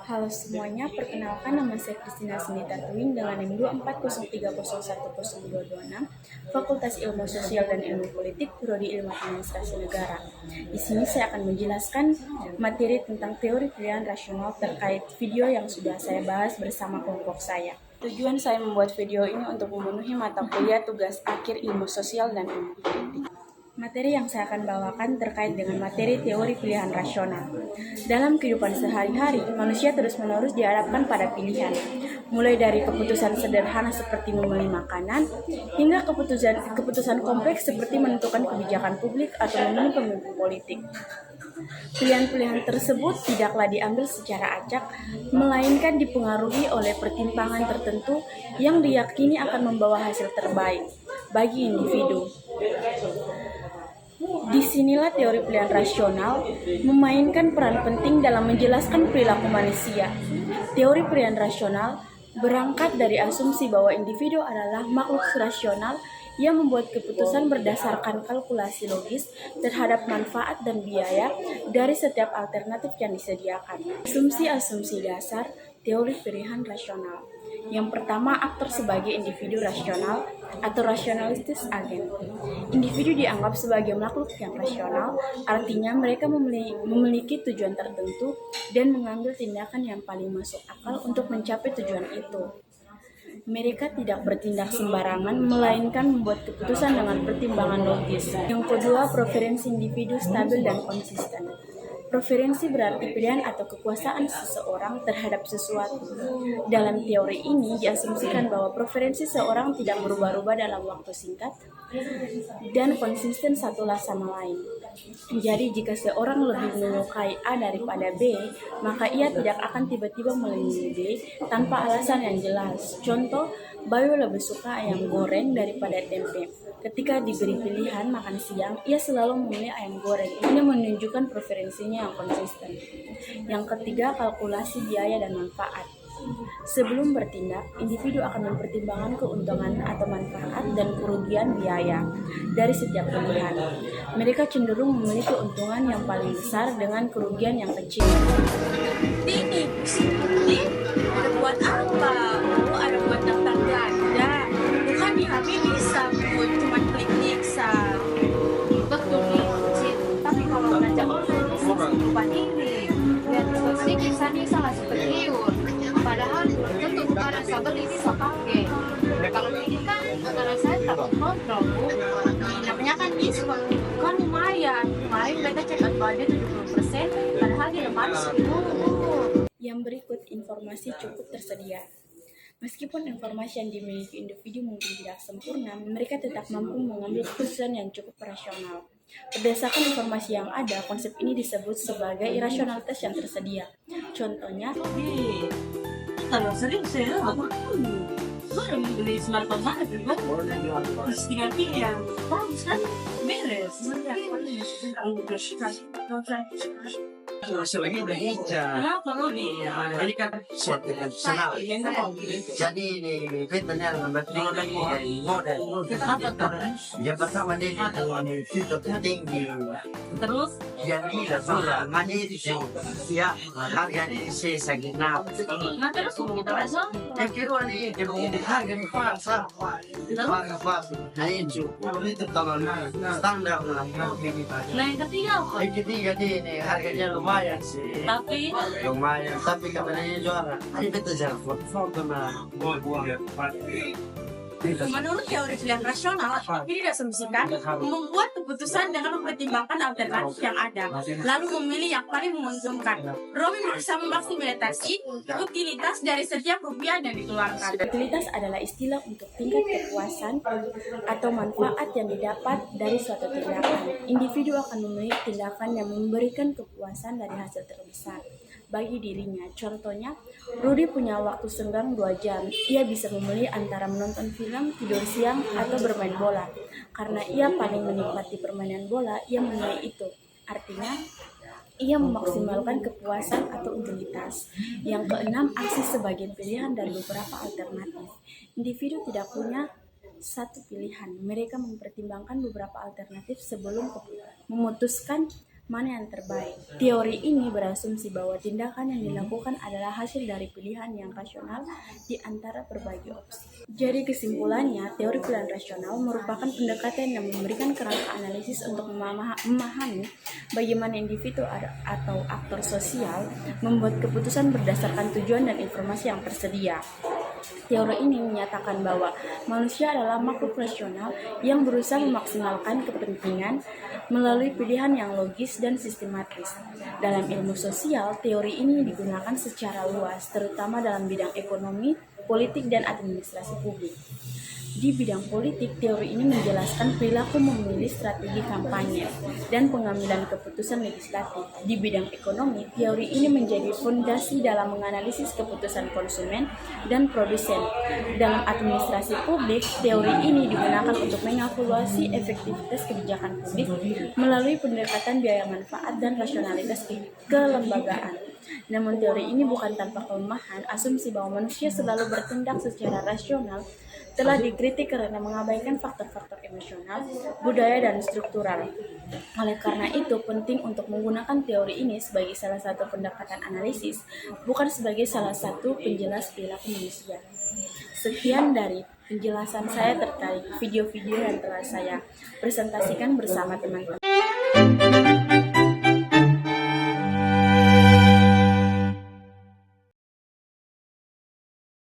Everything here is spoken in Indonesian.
Halo semuanya, perkenalkan nama saya Christina Sunita Twing dengan NIM 24030102026, Fakultas Ilmu Sosial dan Ilmu Politik, Prodi Ilmu Administrasi Negara. Di sini saya akan menjelaskan materi tentang teori pilihan rasional terkait video yang sudah saya bahas bersama kelompok saya. Tujuan saya membuat video ini untuk memenuhi mata kuliah tugas akhir Ilmu Sosial dan Ilmu Politik. Materi yang saya akan bawakan terkait dengan materi teori pilihan rasional. Dalam kehidupan sehari-hari, manusia terus-menerus dihadapkan pada pilihan, mulai dari keputusan sederhana seperti memilih makanan, hingga keputusan kompleks seperti menentukan kebijakan publik atau memilih pemimpin politik. Pilihan-pilihan tersebut tidaklah diambil secara acak, melainkan dipengaruhi oleh pertimbangan tertentu yang diyakini akan membawa hasil terbaik bagi individu. Disinilah teori pilihan rasional memainkan peran penting dalam menjelaskan perilaku manusia. Teori pilihan rasional berangkat dari asumsi bahwa individu adalah makhluk rasional yang membuat keputusan berdasarkan kalkulasi logis terhadap manfaat dan biaya dari setiap alternatif yang disediakan. Asumsi-asumsi dasar teori pilihan rasional. Yang pertama, aktor sebagai individu rasional atau rationalistic agent. Individu dianggap sebagai makhluk yang rasional, artinya mereka memiliki tujuan tertentu dan mengambil tindakan yang paling masuk akal untuk mencapai tujuan itu. Mereka tidak bertindak sembarangan, melainkan membuat keputusan dengan pertimbangan logis. Yang kedua, preferensi individu stabil dan konsisten. Preferensi berarti pilihan atau kekuasaan seseorang terhadap sesuatu. Dalam teori ini diasumsikan bahwa preferensi seorang tidak berubah-ubah dalam waktu singkat dan konsisten satulah sama lain. Jadi jika seorang lebih menyukai A daripada B, maka ia tidak akan tiba-tiba memilih B tanpa alasan yang jelas. Contoh, Bayu lebih suka ayam goreng daripada tempe. Ketika diberi pilihan makan siang, ia selalu memilih ayam goreng. Ini menunjukkan preferensinya yang konsisten. Yang ketiga, kalkulasi biaya dan manfaat. Sebelum bertindak, individu akan mempertimbangkan keuntungan atau manfaat dan kerugian biaya dari setiap pilihan. Mereka cenderung memilih keuntungan yang paling besar dengan kerugian yang kecil. Ini ada buat apa? Ada buat daftar belanja. Bukan di HP bisa buat cuma klik sa. Betul nih. Tapi kalau belanja online bisa lupa diri. Dan sih kisahnya sangat superior. Padahal tentu karena sabar ini bisa pakai. Kalau ini kan karena saya takut kontrol bu. Namanya kan diskon. Kan lumayan. Kemarin mereka cek harganya 70%. Padahal di lemari 10. Yang berikut informasi cukup tersedia. Meskipun informasi yang dimiliki individu mungkin tidak sempurna, mereka tetap mampu mengambil keputusan yang cukup rasional. Berdasarkan informasi yang ada, konsep ini disebut sebagai irasionalitas yang tersedia. Contohnya, Kalau sering saya baru membeli smartphone mana terus tinggal pilih yang bagus kan beres. Selagi udah hijau. Kenapa lo nih? Ini kan suatu yang senang. Jadi ini fitnya membatasi model. Yang pertama dia itu tinggi. Terus Yang ini lah manis ya harganya sih segitu. nah terus kita langsung Yang kedua nih harga pas. Harga pas. Nah itu standar lah. nah yang ketiga apa? Yang ketiga ini harganya lumayan sih. Tapi Lumayan, tapi kabarnya juara. Ayo kita jalan foto na menurut teori pilihan rasional, ini diasumsikan membuat keputusan dengan mempertimbangkan alternatif yang ada, lalu memilih yang paling menguntungkan. Romi bisa memaksimalisasi utilitas dari setiap rupiah yang dikeluarkan. utilitas adalah istilah untuk tingkat kepuasan atau manfaat yang didapat dari suatu tindakan. Individu akan memilih tindakan yang memberikan kepuasan dari hasil terbesar bagi dirinya. Contohnya, Rudy punya waktu senggang 2 jam. Ia bisa memilih antara menonton film, tidur siang, atau bermain bola. Karena ia paling menikmati permainan bola, ia memilih itu. Artinya, ia memaksimalkan kepuasan atau utilitas. Yang keenam, aksi sebagai pilihan dari beberapa alternatif. Individu tidak punya satu pilihan. Mereka mempertimbangkan beberapa alternatif sebelum memutuskan mana yang terbaik. Teori ini berasumsi bahwa tindakan yang dilakukan adalah hasil dari pilihan yang rasional di antara berbagai opsi. Jadi kesimpulannya, teori pilihan rasional merupakan pendekatan yang memberikan kerangka analisis untuk memahami bagaimana individu atau aktor sosial membuat keputusan berdasarkan tujuan dan informasi yang tersedia. Teori ini menyatakan bahwa manusia adalah makhluk rasional yang berusaha memaksimalkan kepentingan melalui pilihan yang logis dan sistematis. Dalam ilmu sosial, teori ini digunakan secara luas, terutama dalam bidang ekonomi, politik, dan administrasi publik. Di bidang politik, teori ini menjelaskan perilaku memilih strategi kampanye dan pengambilan keputusan legislatif. Di bidang ekonomi, teori ini menjadi fondasi dalam menganalisis keputusan konsumen dan produsen. Dalam administrasi publik, teori ini digunakan untuk mengevaluasi efektivitas kebijakan publik melalui pendekatan biaya manfaat dan rasionalitas kelembagaan. Namun teori ini bukan tanpa kelemahan. Asumsi bahwa manusia selalu bertindak secara rasional telah dikritik karena mengabaikan faktor-faktor emosional, budaya, dan struktural. Oleh karena itu, penting untuk menggunakan teori ini sebagai salah satu pendekatan analisis, bukan sebagai salah satu penjelas perilaku manusia. Sekian dari penjelasan saya terkait video-video yang telah saya presentasikan bersama teman-teman.